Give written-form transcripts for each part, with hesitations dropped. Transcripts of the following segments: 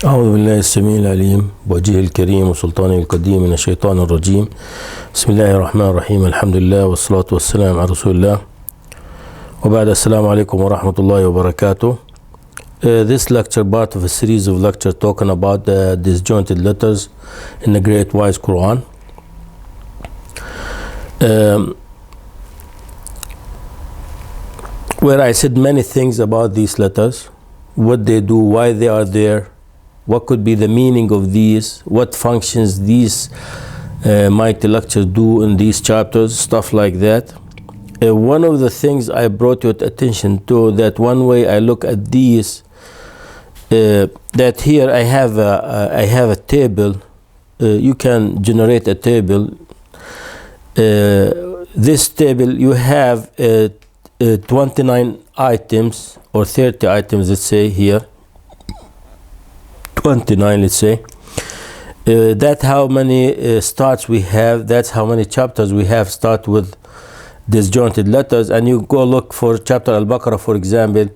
أعوذ بالله السميع العليم وجهه الكريم وسلطانه القديم من الشيطان الرجيم. بسم الله الرحمن الرحيم. الحمد لله والصلاة والسلام على رسول الله. وبعد السلام عليكم ورحمة الله وبركاته. This lecture part of a series of lectures talking about the disjointed letters in the Great Wise Quran. Where I said many things about these letters, what they do, why they are there, what could be the meaning of these, what functions these mighty lectures do in these chapters, stuff like that. One of the things I brought your attention to, that one way I look at these, that here I have a table. You can generate a table. This table, you have 29 items or 30 items, let's say here. 29, let's say. That's how many starts we have. That's how many chapters we have start with disjointed letters. And you go look for chapter Al-Baqarah, for example.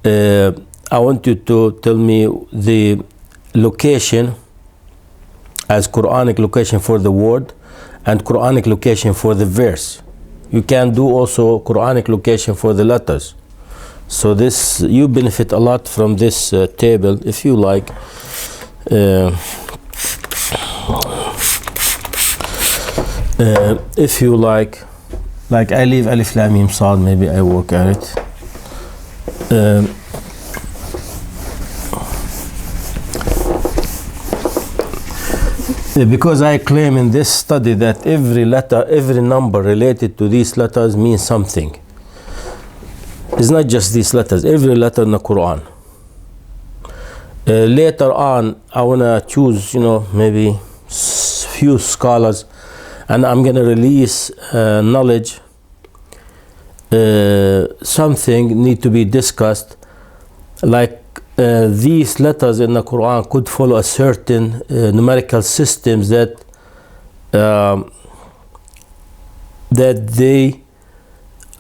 I want you to tell me the location as Quranic location for the word and Quranic location for the verse. You can do also Quranic location for the letters. So this, you benefit a lot from this table if you like. If you like I leave Alif Lam Mim Sad, maybe I work at it. Because I claim in this study that every letter, every number related to these letters means something. It's not just these letters, every letter in the Quran. Later on, I want to choose, maybe few scholars, and I'm going to release knowledge. Something need to be discussed, like these letters in the Quran could follow a certain numerical systems that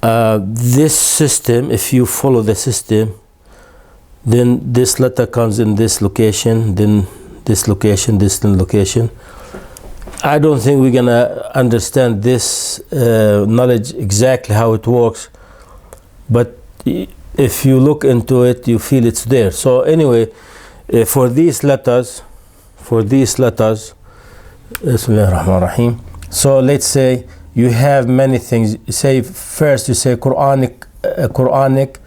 this system, if you follow the system, then this letter comes in this location, then this location, this location. I don't think we're gonna understand this knowledge exactly how it works, but if you look into it, you feel it's there. So anyway, for these letters, Bismillahir Rahmanir Rahim. So let's say you have many things. Say first, you say Quranic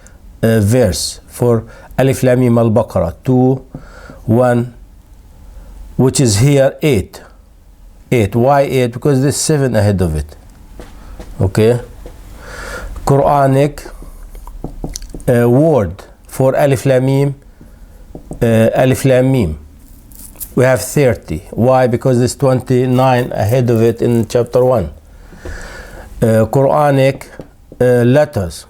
verse for Alif Lam Mim Al-Baqarah 2, 1, which is here 8. Why 8? Because there's 7 ahead of it. Okay. Quranic word for Alif Lam Mim. We have 30. Why? Because there's 29 ahead of it in chapter 1. Quranic letters.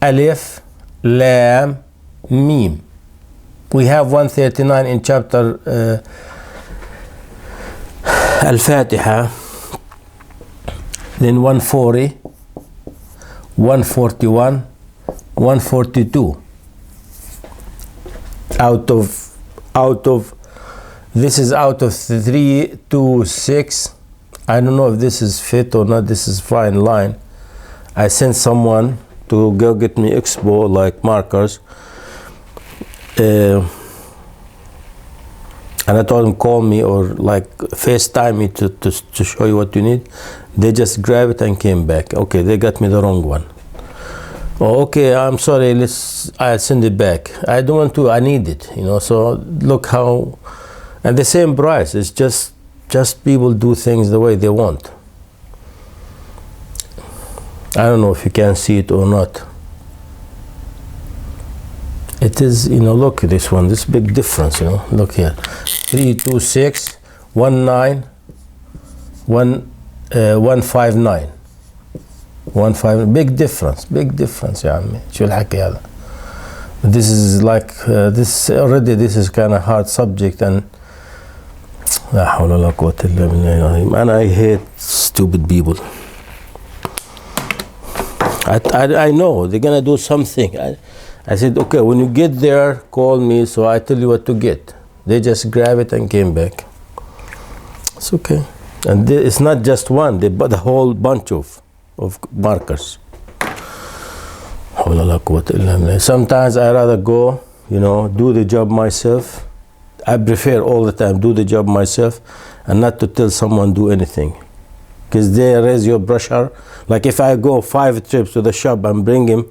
Alif, Lam, Mim. We have 139 in chapter Al-Fatiha. Then 140, 141, 142. Out of this is out of 3 to 6. I don't know if this is fit or not. This is fine line. I sent someone to go get me expo like markers, and I told him call me or like FaceTime me to show you what you need. They just grabbed it and came back. Okay, they got me the wrong one. Oh, okay, I'm sorry. I'll send it back. I don't want to. I need it. So look how, and the same price. It's just people do things the way they want. I don't know if you can see it or not. It is, look at this one. This big difference, Look here, 3, 2, 6, 1, 9, 1, 1, 5, 9. 1, 5. Big difference. يا عمي. شو الحكي هذا? This is like this already. This is kind of hard subject, and لا حول ولا قوة إلا بالله العظيم. And I hate stupid people. I know they're gonna do something. I said, okay, when you get there, call me so I tell you what to get. They just grab it and came back. It's okay. And it's not just one, they bought a whole bunch of markers. Sometimes I rather go, do the job myself. I prefer all the time do the job myself and not to tell someone do anything, because they raise your pressure. Like if I go 5 trips to the shop and bring him,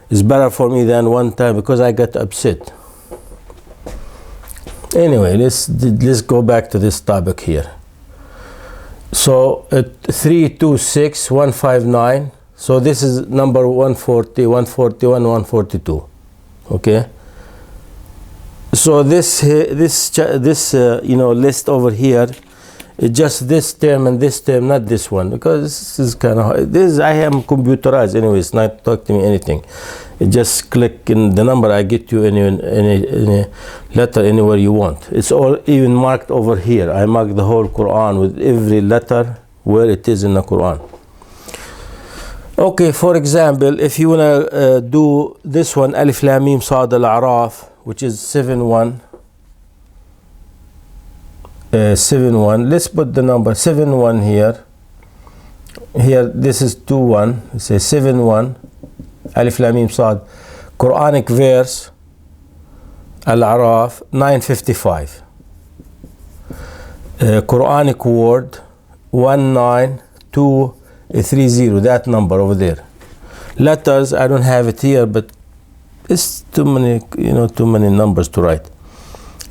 it's better for me than one time because I get upset. Anyway, let's go back to this topic here. So 326,159. So this is number 140, 141, 142. Okay. So this list over here is just this term and this term, not this one, because this is kind of hard. I am computerized anyway. It's not talk to me anything. You just click in the number, I get you any letter anywhere you want. It's all even marked over here. I mark the whole Quran with every letter where it is in the Quran. Okay, for example, if you wanna do this one, Alif Lam Mim Sad Al-A'raf, which is 7-1. 7-1. Let's put the number 7-1 here. Here, this is 2-1. It says 7-1. Alif Lam Mim Sad. Quranic verse Al-A'raf 955. Quranic word 19230. That number over there. Letters, I don't have it here, but it's too many numbers to write.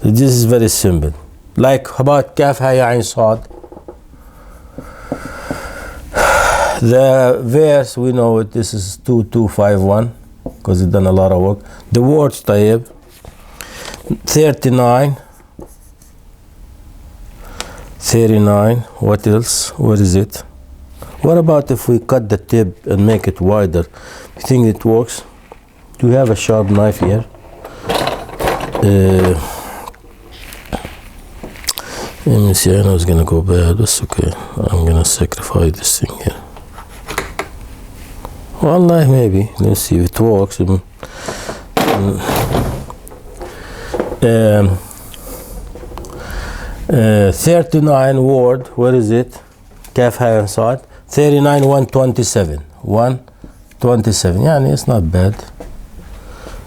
This is very simple. Like about Kaf Ha Ya Ain Sad. The verse, we know it. This is 2251 because it's done a lot of work. The words Tayyib 39. What else? What is it? What about if we cut the tip and make it wider? You think it works? Do you have a sharp knife here? Let me see. I know it's gonna go bad. That's okay. I'm gonna sacrifice this thing here. Wallahi, maybe. Let's see if it works. 39 word. Where is it? Kaf Ha Ya Sad. 39 127. 127. Yeah, it's not bad.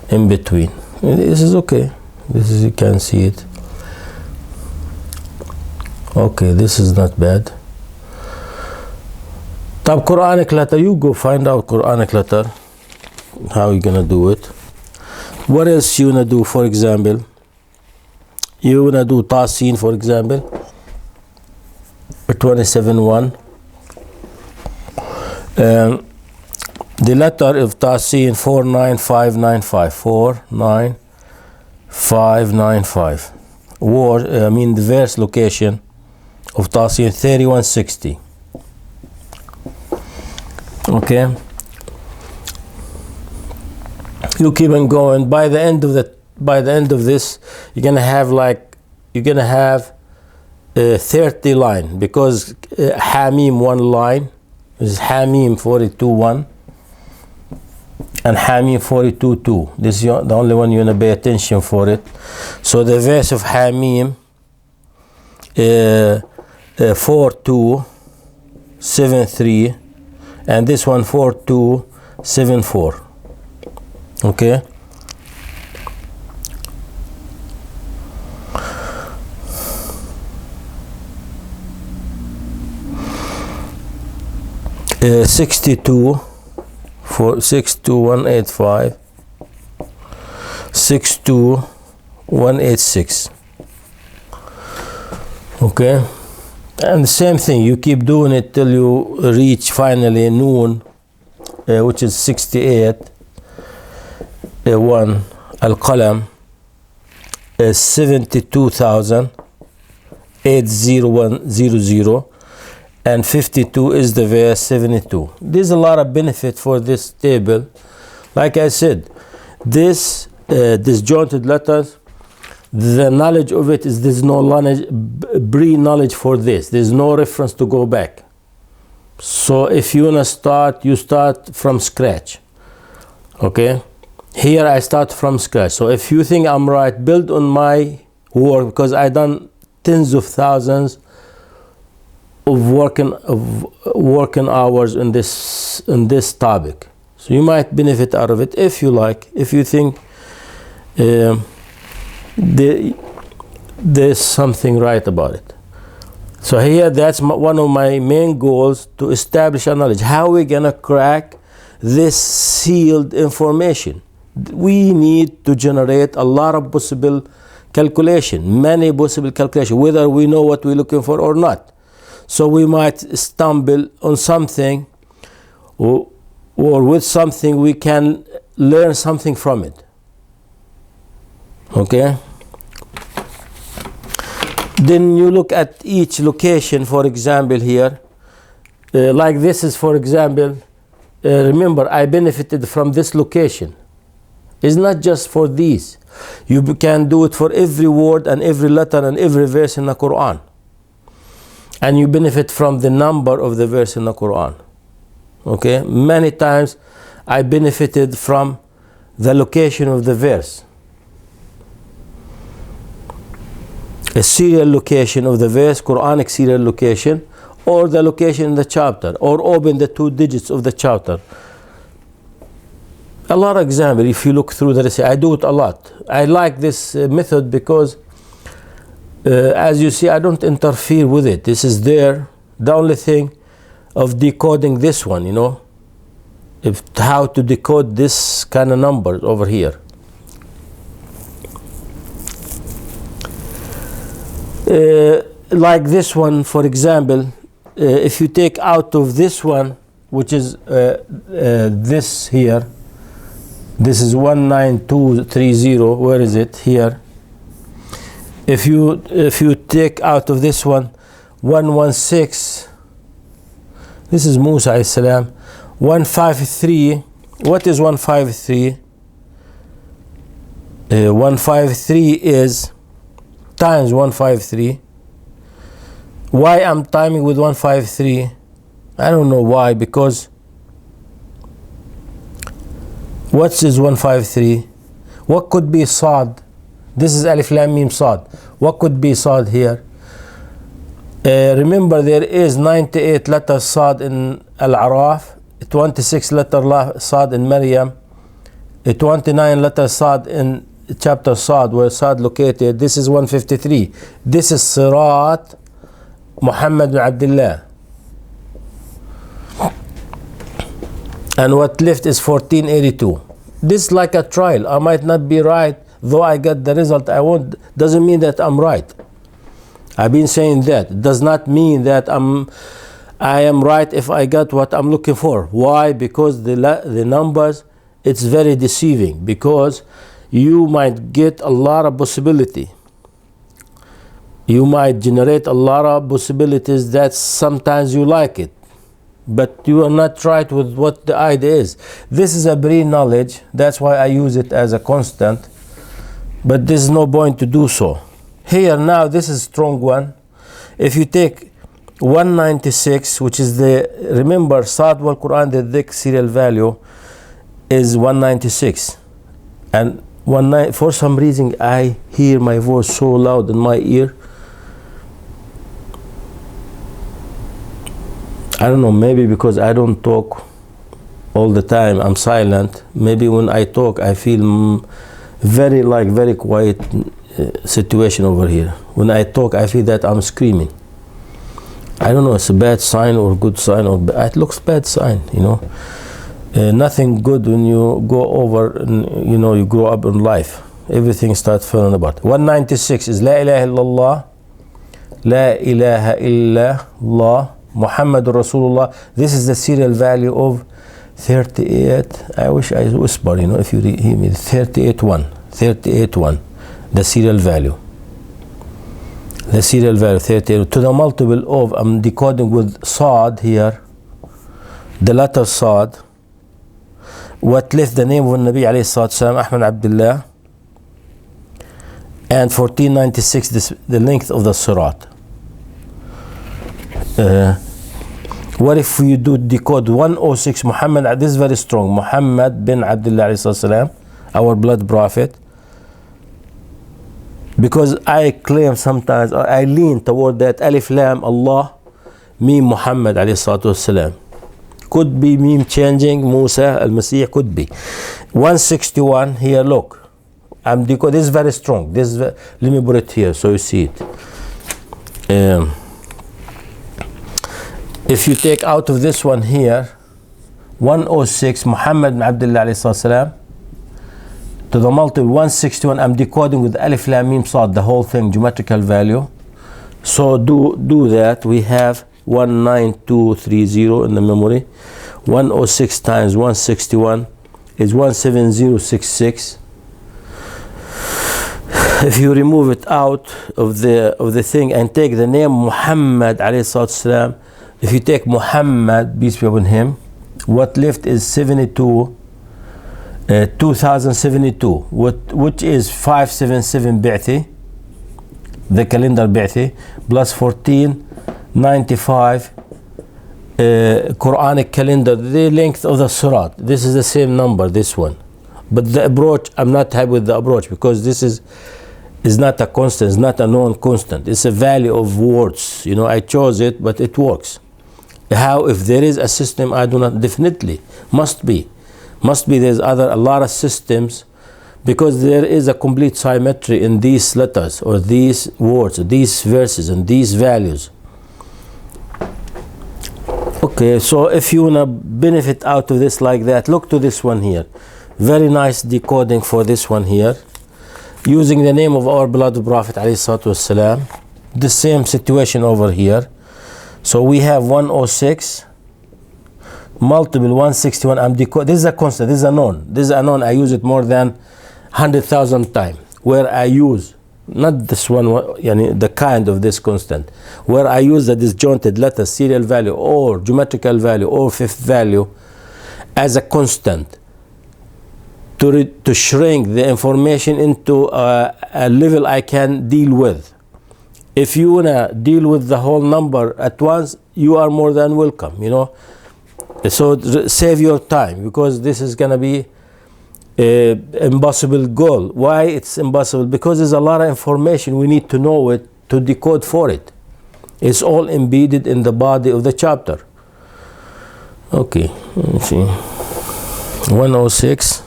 In between. This is okay. This is, you can see it. Okay, this is not bad. Tab Quranic letter, you go find out Quranic letter. How you gonna do it? What else you wanna do? For example, you wanna do Tasin, for example, 27-1. The letter of Tasin 49595. 49595. Word, the verse location of Tasin 3160. Okay. You keep on going. By the end of this, you're gonna have 30 line, because Hamim 1 line is Hamim 42-1 and Hamim 42-2. This is the only one you wanna pay attention for it. So the verse of Hamim 4273, and this one 4274. Okay. Uh, 62 for 62185, 62186. Okay. And the same thing, you keep doing it till you reach finally noon, which is 68. 1 Al-Qalam 72,80100, and 52 is the verse 72. There's a lot of benefit for this table. Like I said, this disjointed letters, the knowledge of it is, there's no pre-knowledge for this. There's no reference to go back. So if you wanna start, you start from scratch. Okay. Here I start from scratch. So if you think I'm right, build on who work, because I done tens of thousands of working hours in this topic. So you might benefit out of it if you like, if you think there's something right about it. So here, that's one of my main goals, to establish a knowledge. How are we gonna crack this sealed information? We need to generate a lot of possible calculation, many possible calculations, whether we know what we're looking for or not. So we might stumble on something, or with something we can learn something from it. Okay? Then you look at each location, for example, here. Like this is, for example, remember, I benefited from this location. It's not just for these. You can do it for every word and every letter and every verse in the Quran. And you benefit from the number of the verse in the Quran. Okay? Many times I benefited from the location of the verse. A serial location of the verse, Quranic serial location, or the location in the chapter, or open the 2 digits of the chapter. A lot of examples, if you look through the recipe, I do it a lot. I like this method because, as you see, I don't interfere with it. This is there. The only thing of decoding this one, you know, how to decode this kind of numbers over here. Like this one, for example, if you take out of this one, which is this here, this is 19230, where is it? Here. If you take out of this one 116, this is Musa alayhi salam. 153, what is 153? 153 is times 153. Why I'm timing with 153? I don't know why, because what is 153? What could be Sad? This is Alif Lam Mim Sad. What could be Sad here? Remember, there is 98 letters Sad in Al-Araf, 26 letter Sad in Maryam, 29 letters Sad in chapter Sad, where Sad located. This is 153. This is Sirat Muhammad bin Abdullah. And what left is 1482. This is like a trial. I might not be right, though I got the result I want. Doesn't mean that I'm right. I've been saying that. It does not mean that I am right if I got what I'm looking for. Why? Because the numbers, it's very deceiving, because you might get a lot of possibility. You might generate a lot of possibilities that sometimes you like it, but you are not right with what the idea is. This is a pre-knowledge. That's why I use it as a constant, but there's no point to do so. Here now, this is a strong one. If you take 196, which is remember, Sad wal Quran, the Dhikr serial value is 196. And for some reason, I hear my voice so loud in my ear. I don't know, maybe because I don't talk all the time, I'm silent. Maybe when I talk, I feel very quiet situation over here. When I talk, I feel that I'm screaming. I don't know, it's a bad sign or good sign, or it looks bad sign, you know. Nothing good when you go over, you know, you grow up in life. Everything starts falling apart. 196 is La ilaha illallah, La ilaha illallah, Muhammadur Rasulullah. This is the serial value of 38. I wish I whisper, you know, if you hear me. 38.1. The serial value. The serial value 38 to the multiple of, I'm decoding with Sad here, the letter Sad. What left the name of Nabi alayhi salatu salam, Ahmad Abdullah, and 1496 the length of the Sirat. What if you do decode 106 Muhammad? This is very strong. Muhammad bin Abdullah alayhi salatu salam, our blood prophet. because I claim sometimes, or I lean toward that Alif Lam Allah, Mim Muhammad alayhi salatu wasalam. Could be Mim changing, Musa al-Masih, could be. 161 here, look. This is very strong. Let me put it here so you see it. If you take out of this one here, 106, Muhammad bin Abdullah alayhi salam, to the multiple 161, I'm decoding with Alif Lam Mim Sad, the whole thing, geometrical value. So do that. We have 19230 in the memory. 106 times 161 is 17066. If you remove it out of the thing and take the name Muhammad alayhi salam, if you take Muhammad, peace be upon him, what left is 2072, which is 577 Bi'thi, the calendar Bi'thi, plus 1495 Quranic calendar, the length of the Surat. This is the same number, this one. But the approach, I'm not happy with the approach, because this is not a constant, it's not a known constant. It's a value of words. You know, I chose it, but it works. How, if there is a system, I do not, definitely, must be there's a lot of systems, because there is a complete symmetry in these letters, or these words, these verses, and these values. Okay, so if you want to benefit out of this like that, look to this one here. Very nice decoding for this one here, using the name of our beloved Prophet ﷺ. The same situation over here. So we have 106 multiple 161. This is a constant, this is a known. This is a known. I use it more than 100,000 times. Where I use, not this one, the kind of this constant, where I use the disjointed letter, serial value, or geometrical value, or fifth value as a constant to shrink the information into a level I can deal with. If you wanna deal with the whole number at once, you are more than welcome, you know. So save your time, because this is gonna be an impossible goal. Why it's impossible? Because there's a lot of information we need to know it to decode for it. It's all embedded in the body of the chapter. Okay, let's see. 106.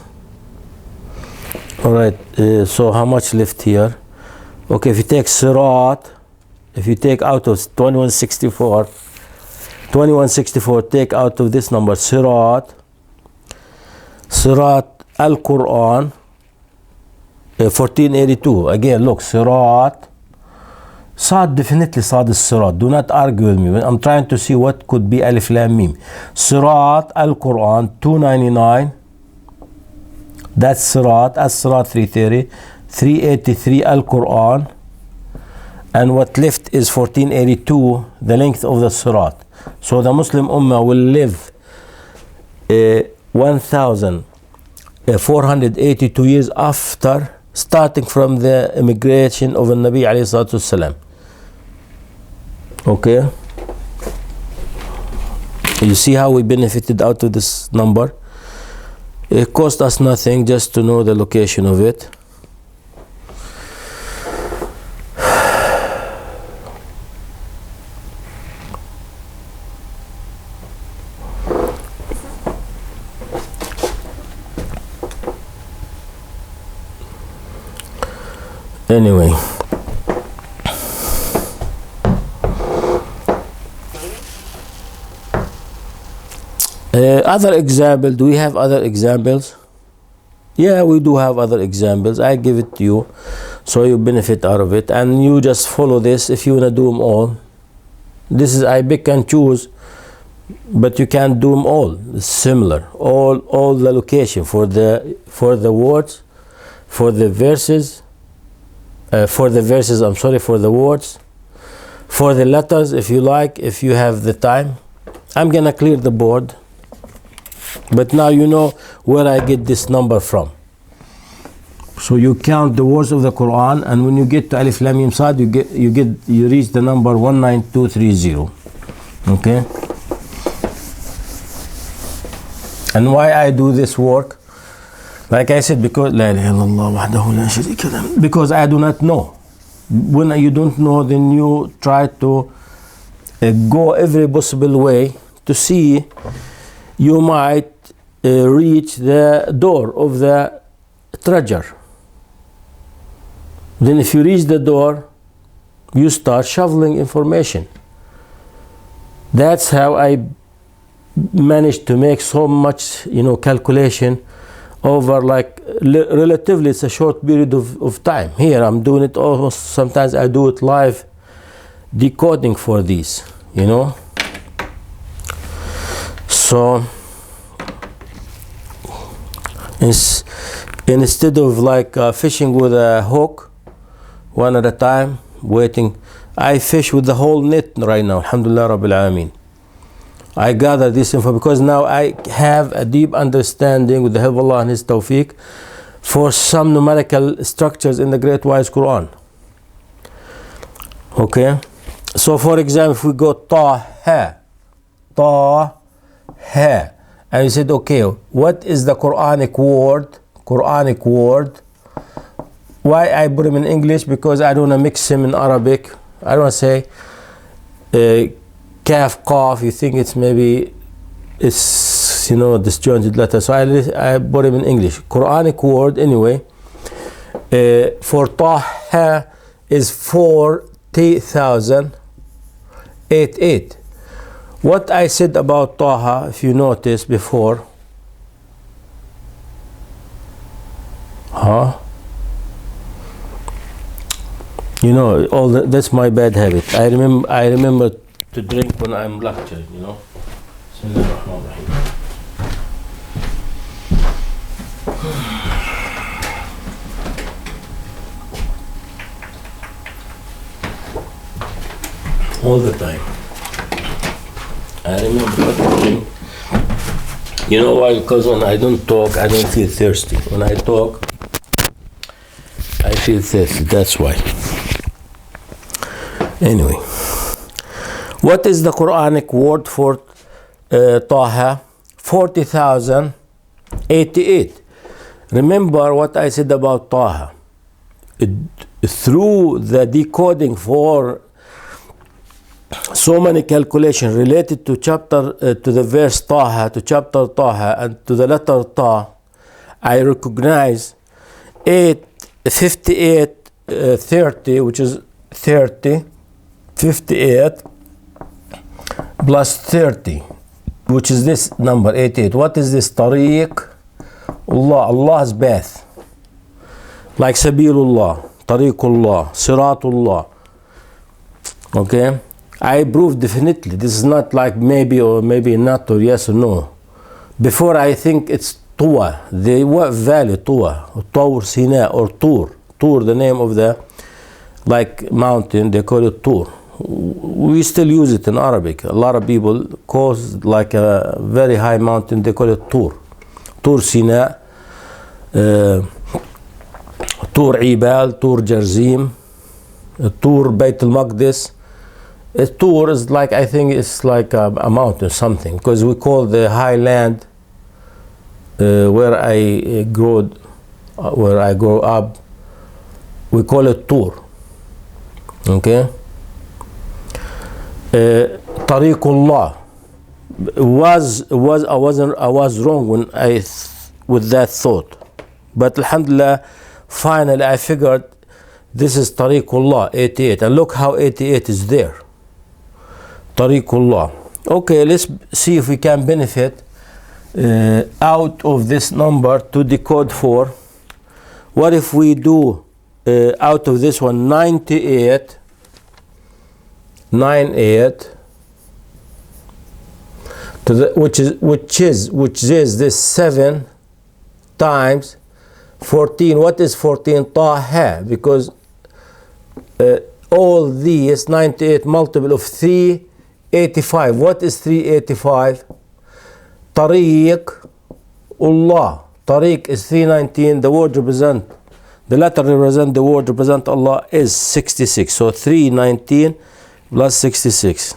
All right. So how much left here? Okay, if you take Sirat, if you take out of 2164, take out of this number Sirat Al-Quran, 1482. Again, look, Sirat, Sad, definitely Sad is Sirat. Do not argue with me. I'm trying to see what could be Alif Lam Mim. Sirat Al-Quran, 299. That's Sirat, As-Sirat 330. 383 Al-Quran, and what left is 1482, the length of the Sirat. So the Muslim Ummah will live 1482 years after, starting from the immigration of the Nabi alayhi salatu wasalam. Okay, you see how we benefited out of this number. It cost us nothing just to know the location of it. Anyway, other example, do we have other examples? Yeah, we do have other examples. I give it to you so you benefit out of it, and you just follow this if you want to do them all. This is, I pick and choose, but you can't do them all. It's similar, all the location for the words, for the verses, for the words, for the letters, if you like, if you have the time. I'm gonna clear the board, but now you know where I get this number from. So you count the words of the Quran, and when you get to Alif Lam Mim Sad, you reach the number 19230. Okay. And why I do this work? Like I said, because I do not know. When you don't know, then you try to go every possible way to see you might reach the door of the treasure. Then if you reach the door, you start shoveling information. That's how I managed to make so much, calculation over like relatively it's a short period of time. Here I'm doing it almost, sometimes I do it live decoding for these, So instead of like fishing with a hook one at a time, waiting, I fish with the whole net right now. Alhamdulillah Rabbil Alameen. I gather this info because now I have a deep understanding with the help of Allah and His tawfiq for some numerical structures in the Great Wise Quran. Okay, so for example, if we go ta-ha, and you said, okay, what is the Quranic word? Why I put them in English? Because I don't want to mix them in Arabic. I don't want to say kaf, qaf, you think it's maybe disjointed letter. So I put them in English. Quranic word anyway, for taha is 40,088. What I said about taha, if you notice before, all that's my bad habit. I remember to drink when I'm lecturing, all the time. I remember to drink. You know why? Because when I don't talk, I don't feel thirsty. When I talk, I feel thirsty. That's why. Anyway, what is the Quranic word for Taha? 40,088. Remember what I said about Taha. Through the decoding for so many calculations related to to the verse Taha, to chapter Taha, and to the letter Ta, I recognize 30, which is 30, 58 plus 30, which is this number 88. What is this? Tariq Allah, Allah's path, like Sabilullah, Tariqullah, Siratullah. Okay, I prove definitely this is not like maybe or maybe not or yes or no. Before I think it's Tuwa, the what value Tuwa, Tur Sina or Tur, the name of the like mountain, they call it Tur. We still use it in Arabic. A lot of people call like a very high mountain, they call it Tur. Tur Sina, Tur Ibal, Tur Jarzim, Tur Bayt al-Maqdis. A Tur is like, I think it's like a mountain something, because we call the high land where I grew up, we call it Tur. Okay. Tariqullah I was wrong when with that thought, but alhamdulillah, finally I figured this is Tariqullah 88, and look how 88 is there. Tariqullah. Okay, let's see if we can benefit out of this number to decode for. What if we do out of this one 98 to the, which is this 7 times 14. What is 14? Taha, because all these 98 multiple of 385. What is 385? Tariq Allah. Tariq is 319. The word represent, the letter represent, the word represent Allah is 66. So 319 plus 66,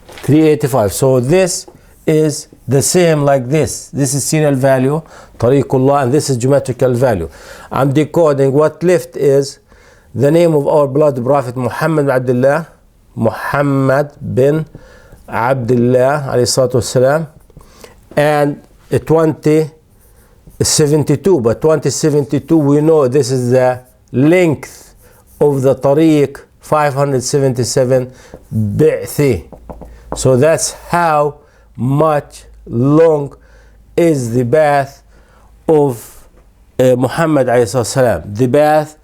385. So this is the same like this. This is serial value, Tariqullah, and this is geometrical value. I'm decoding. What left is the name of our beloved Prophet Muhammad bin Abdullah, Muhammad bin Abdullah alayhi salatu wasalam, and 2072. But 2072, we know this is the length of the tariq, 577 bi'thi. So that's how much long is the path of Muhammad alayhi salam, the path,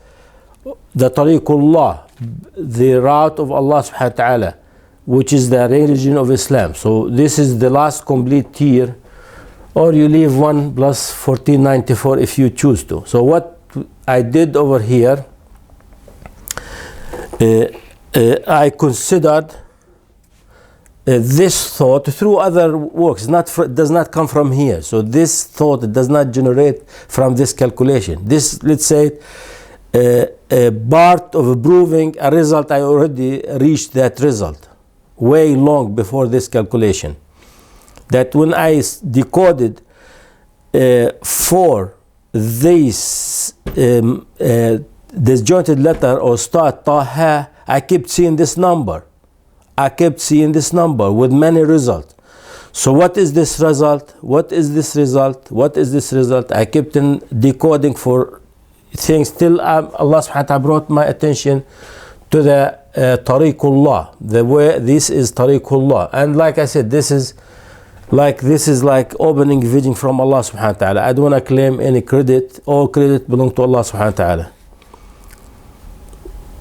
the tariqullah, the route of Allah subhanahu wa ta'ala, which is the religion of Islam. So this is the last complete tier, or you leave 1 plus 1494 if you choose to. So what I did over here, I considered this thought through other works, does not come from here. So this thought does not generate from this calculation. This, let's say, a part of proving a result, I already reached that result way long before this calculation. That when I decoded for this disjointed letter or start Taha, I kept seeing this number. I kept seeing this number with many results. So what is this result? What is this result? What is this result? I kept in decoding for things till Allah subhanahu wa ta'ala brought my attention to the tariqullah, the way this is tariqullah. And like I said, this is like opening vision from Allah subhanahu wa ta'ala. I don't want to claim any credit. All credit belongs to Allah subhanahu wa ta'ala.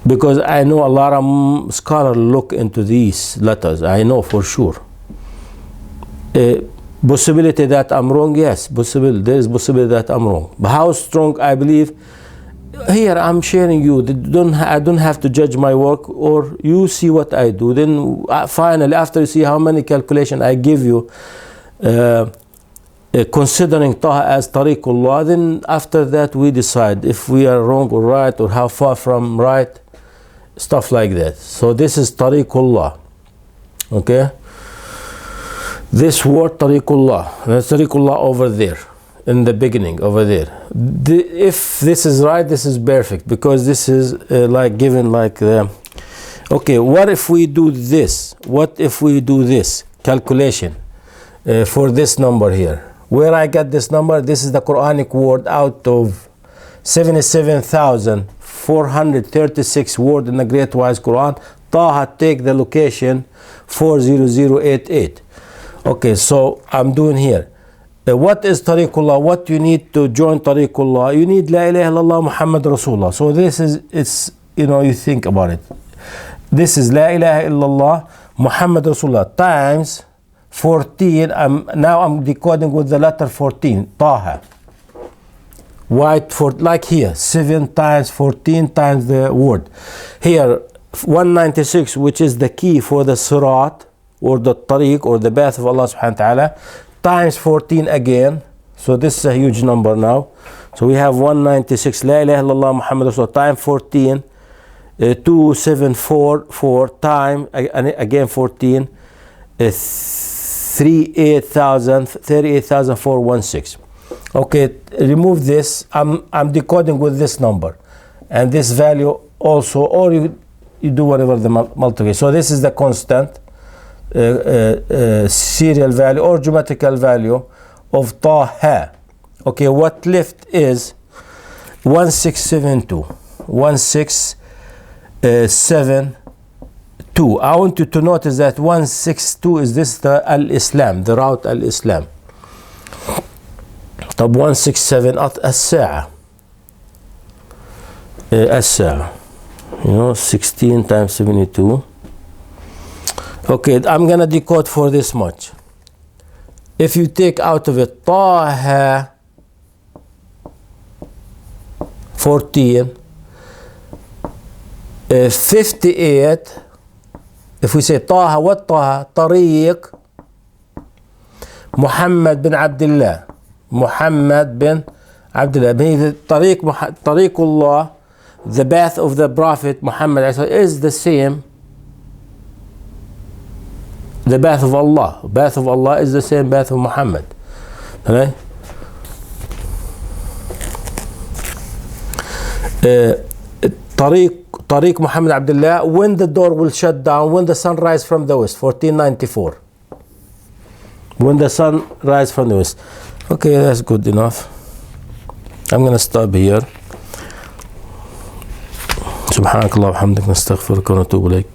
Because I know a lot of scholars look into these letters. I know for sure. Possibility that I'm wrong, yes, possible. There is possibility that I'm wrong. But how strong I believe, here I'm sharing you. I don't have to judge my work, or you see what I do. Then finally, after you see how many calculations I give you, considering Taha as tariqullah, then after that we decide if we are wrong or right, or how far from right, stuff like that. So this is tariqullah. Okay, this word tariqullah, that's tariqullah over there in the beginning, over there. If this is right, this is perfect, because this is like given like the, okay, what if we do this? What if we do this calculation for this number here? Where I got this number, this is the Quranic word out of 77,436 words in the Great Wise Quran. Taha take the location 40088. Okay, so I'm doing here. What is tariqullah? What you need to join tariqullah? You need la ilaha illallah Muhammad Rasulullah. So this is, it's, you know, you think about it. This is la ilaha illallah Muhammad Rasulullah times 14. Now I'm decoding with the letter 14, Taha. White for, like here, 7 times 14 times the word. Here 196, which is the key for the sirat, or the tariq, or the path of Allah subhanahu wa ta'ala, times 14 again. So this is a huge number now. So we have 196 la ilaha illallah Muhammad Rasulullah times 14, 2744 times again 14, 38,416. Okay, remove this. I'm decoding with this number and this value also, or you do whatever the multiplication. So this is the constant serial value or geometrical value of Taha. Okay, what left is 1672. 1672. I want you to notice that 162 is this the Al-Islam, the route Al-Islam. طب 167 الساعة. الساعة. You know, 16 times 72. Okay, I'm gonna decode for this much. If you take out of it Taha 14, 58. If we say Taha, what Taha? Tariq Muhammad bin Abdullah. Muhammad bin Abdullah. Tariqullah, the path of the Prophet Muhammad is the same. The path of Allah. Path of Allah is the same path of Muhammad. Okay? Tariq Tariq Muhammad Abdullah, when the door will shut down, when the sun rise from the west, 1494. When the sun rise from the west. Okay, that's good enough. I'm going to stop here. سبحانك اللهم وبحمدك نستغفرك ونتوب إليك.